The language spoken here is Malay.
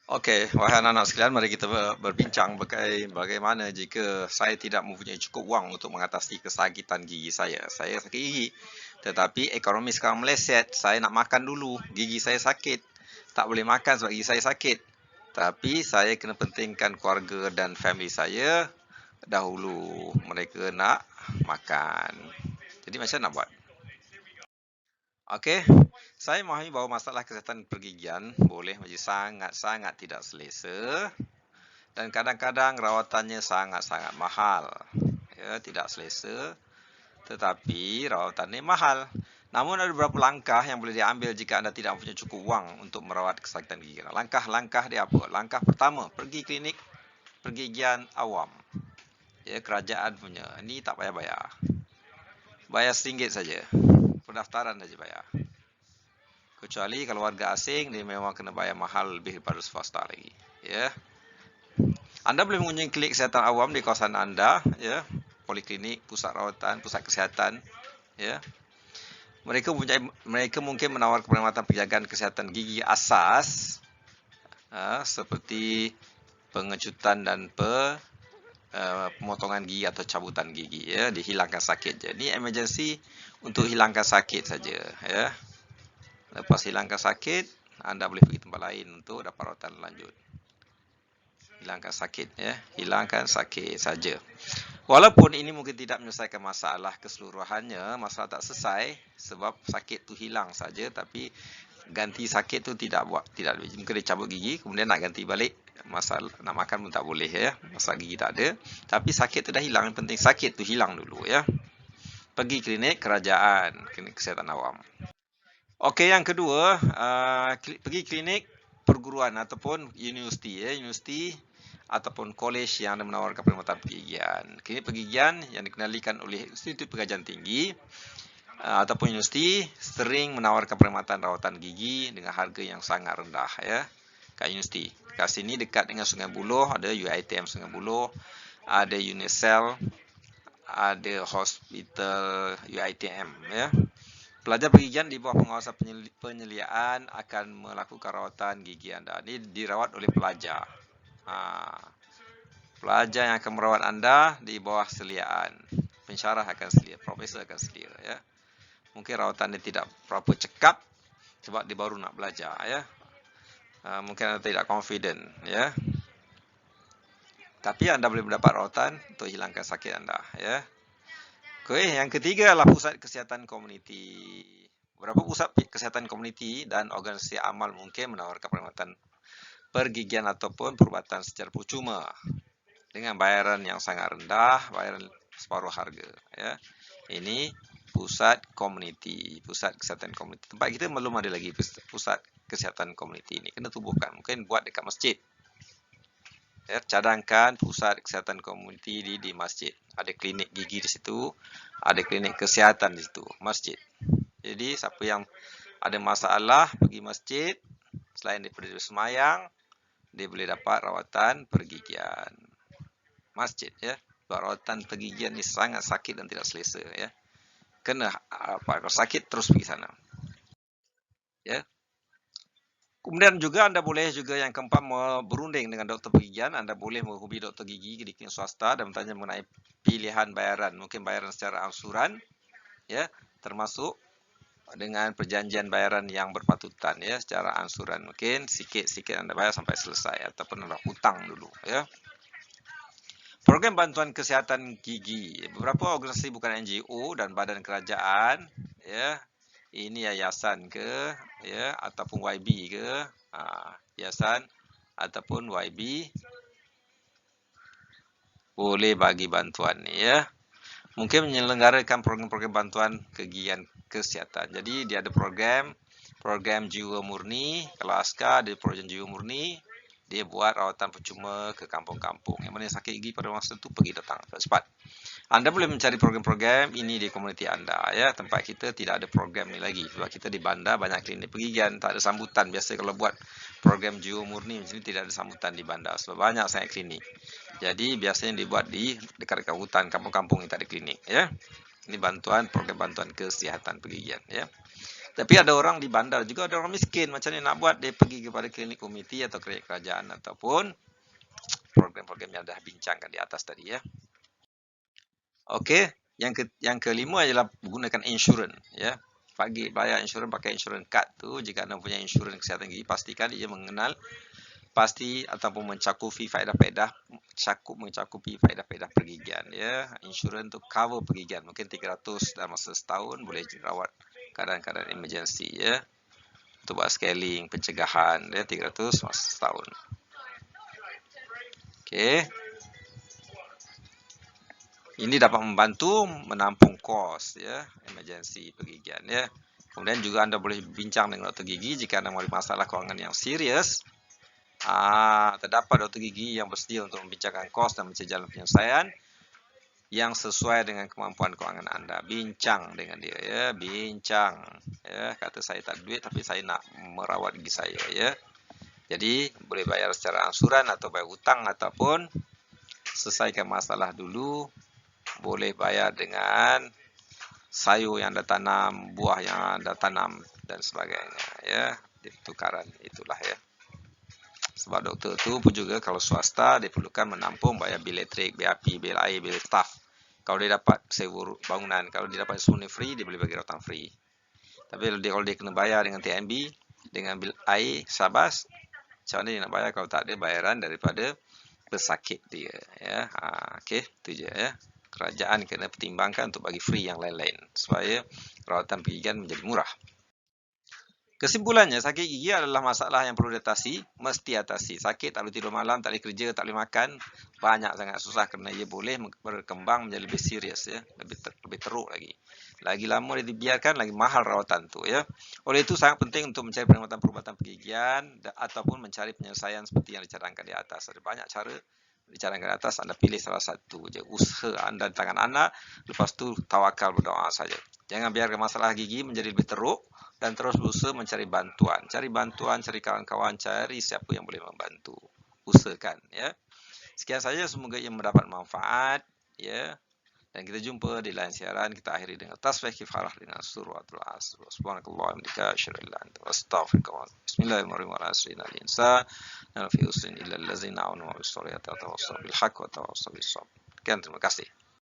Okey, wahai anak-anak sekalian, mari kita berbincang bagaimana jika saya tidak mempunyai cukup wang untuk mengatasi kesakitan gigi saya. Saya sakit gigi, tetapi ekonomi sekarang meleset. Saya nak makan dulu, gigi saya sakit. Tak boleh makan sebab gigi saya sakit. Tapi saya kena pentingkan keluarga dan family saya dahulu. Mereka nak makan. Jadi macam mana nak buat? Okey, saya memahami bahawa masalah kesihatan pergigian boleh menjadi sangat-sangat tidak selesa dan kadang-kadang rawatannya sangat-sangat mahal. Ya, tidak selesa, tetapi rawatannya mahal. Namun ada beberapa langkah yang boleh diambil jika anda tidak mempunyai cukup wang untuk merawat kesakitan gigi. Langkah-langkah dia apa? Langkah pertama, pergi klinik pergigian awam. Ya, kerajaan punya. Ini tak payah bayar. Bayar RM1 saja. Pendaftaran saja bayar. Kecuali kalau warga asing, dia memang kena bayar mahal lebih daripada swasta lagi. Ya. Anda boleh mengunjungi klinik kesihatan awam di kawasan anda, ya, poliklinik, pusat rawatan, pusat kesihatan, ya. Mereka mungkin menawarkan perkhidmatan penjagaan kesihatan gigi asas, seperti pengecutan dan pemotongan gigi atau cabutan gigi, ya, dihilangkan sakit. Jadi emergency untuk hilangkan sakit saja, ya. Lepas hilangkan sakit, anda boleh pergi tempat lain untuk dapat rawatan lanjut. Hilangkan sakit, ya, hilangkan sakit saja. Walaupun ini mungkin tidak menyelesaikan masalah keseluruhannya, masalah tak selesai sebab sakit tu hilang saja, tapi ganti sakit tu tidak mungkin dia cabut gigi kemudian nak ganti balik, masalah nak makan pun tak boleh, ya. Masalah gigi tak ada, tapi sakit tu dah hilang. Yang penting sakit tu hilang dulu, ya. Pergi klinik kerajaan, klinik kesihatan awam. Okey, yang kedua, pergi klinik perguruan ataupun universiti, ya, universiti ataupun kolej yang ada menawarkan perkhidmatan pergigian. Klinik pergigian yang dikendalikan oleh Institut Pengajian Tinggi ataupun universiti sering menawarkan perkhidmatan rawatan gigi dengan harga yang sangat rendah, ya. Kat universiti. Kat sini dekat dengan Sungai Buloh ada UiTM Sungai Buloh, ada Unicel, ada hospital UiTM, ya. Pelajar pergigian di bawah pengawasan penyeliaan akan melakukan rawatan gigi anda. Ini dirawat oleh pelajar. Pelajar yang akan merawat anda di bawah seliaan. Pensyarah akan selia, profesor akan selia, ya. Mungkin rawatan dia tidak berapa cekap sebab dia baru nak belajar, ya. Mungkin anda tidak confident, ya. Tapi anda boleh mendapat rawatan untuk hilangkan sakit anda, ya. Okey, yang ketiga adalah pusat kesihatan komuniti. Beberapa pusat kesihatan komuniti dan organisasi amal mungkin menawarkan perkhidmatan pergigian ataupun perubatan secara percuma dengan bayaran yang sangat rendah, bayaran separuh harga, ya. Ini pusat komuniti, pusat kesihatan komuniti. Tempat kita belum ada lagi pusat kesihatan komuniti ini. Kena tubuhkan, mungkin buat dekat masjid. Ya, cadangkan pusat kesihatan komuniti di masjid. Ada klinik gigi di situ, ada klinik kesihatan di situ, masjid. Jadi siapa yang ada masalah pergi masjid, selain daripada semayang, dia boleh dapat rawatan pergigian. Masjid, ya. Rawatan pergigian ni sangat sakit dan tidak selesa, ya. Kena kalau sakit terus pergi sana. Ya. Kemudian juga anda boleh juga yang keempat berunding dengan doktor pergigian. Anda boleh menghubungi doktor gigi di klinik swasta dan bertanya mengenai pilihan bayaran. Mungkin bayaran secara angsuran, ya, termasuk dengan perjanjian bayaran yang berpatutan, ya, secara angsuran. Mungkin sikit-sikit anda bayar sampai selesai ataupun anda hutang dulu, ya. Program bantuan kesihatan gigi. Beberapa organisasi bukan NGO dan badan kerajaan, ya, ini yayasan ke, ya, ataupun YB ke, yayasan ataupun YB boleh bagi bantuan, ya. Mungkin menyelenggarakan program-program bantuan kegiatan kesihatan. Jadi dia ada program Jiwa Murni. Kalau askar ada program Jiwa Murni, dia buat rawatan percuma ke kampung-kampung. Yang mana sakit gigi pada masa itu pergi datang cepat. Anda boleh mencari program-program ini di komuniti anda, ya. Tempat kita tidak ada program ni lagi sebab kita di bandar banyak klinik pergigian, tak ada sambutan. Biasa kalau buat program Jiwa Murni macam ni tidak ada sambutan di bandar sebab banyak sangat klinik. Jadi biasanya dibuat di dekat-dekat hutan, kampung-kampung yang tak ada klinik, ya. Ini program bantuan kesihatan pergigian, ya. Tapi ada orang di bandar juga, ada orang miskin. Macam ni nak buat, dia pergi kepada klinik komiti atau klinik kerajaan ataupun program-program yang dah bincangkan di atas tadi ya. Okey, yang kelima adalah menggunakan insurans ya. Bayar insurans, pakai insurans kad tu. Jika anda punya insurans kesihatan gigi, pastikan dia mengenal pasti ataupun mencakupi faedah-faedah pergigian ya. Insurans tu cover pergigian, mungkin 300 dalam masa setahun boleh rawat keadaan-keadaan emergency ya. Untuk buat scaling, pencegahan ya, 300 masa setahun. Okey. Ini dapat membantu menampung kos ya, emergency pergigian ya. Kemudian juga anda boleh bincang dengan doktor gigi jika anda mengalami masalah kewangan yang serius. Terdapat doktor gigi yang bersedia untuk membincangkan kos dan mencari jalan penyelesaian yang sesuai dengan kemampuan kewangan anda. Bincang dengan dia ya, bincang ya. Kata saya tak ada duit tapi saya nak merawat gigi saya ya. Jadi boleh bayar secara angsuran atau bayar hutang ataupun selesaikan masalah dulu. Boleh bayar dengan sayur yang anda tanam, buah yang anda tanam dan sebagainya ya. Tukaran itulah ya. Sebab doktor tu pun juga kalau swasta dia perlukan menampung bayar bil elektrik, bil api, bil air, bil staff. Kalau dia dapat sewa bangunan, kalau dia dapat semua free, dia boleh bagi rawatan free. Tapi kalau dia kena bayar dengan TNB, dengan bil air, syabas, macam mana dia nak bayar kalau tak ada bayaran daripada pesakit dia ya. Okey, itu je ya. Kerajaan kena pertimbangkan untuk bagi free yang lain-lain supaya rawatan pergigian menjadi murah. Kesimpulannya, sakit gigi adalah masalah yang perlu diatasi, mesti atasi. Sakit, tak boleh tidur malam, tak boleh kerja, tak boleh makan, banyak sangat susah kerana ia boleh berkembang menjadi lebih serius ya, lebih teruk lagi. Lagi lama dia dibiarkan, lagi mahal rawatan tu ya. Oleh itu sangat penting untuk mencari perubatan pergigian ataupun mencari penyelesaian seperti yang dicadangkan di atas. Ada banyak cara dicadangkan di atas, anda pilih salah satu je. Usaha anda di tangan anda, lepas tu tawakal berdoa saja. Jangan biarkan masalah gigi menjadi lebih teruk dan terus berusaha mencari bantuan. Cari bantuan, cari kawan-kawan, cari siapa yang boleh membantu. Usahakan ya. Sekian saja, semoga ia mendapat manfaat ya. Dan kita jumpa di lain siaran. Kita akhiri dengan tasbih kifarah dengan suratul asr. Subhanallah wa bihamdihi asyhadu an la ilaha illa anta astaghfiruka. Bismillahirrahmanirrahim. Al-insan la fi usrin illa allazina amanu wa bis salati wa tawassaw bil haqqi wa tawassaw bis sabr. Sekian, terima kasih.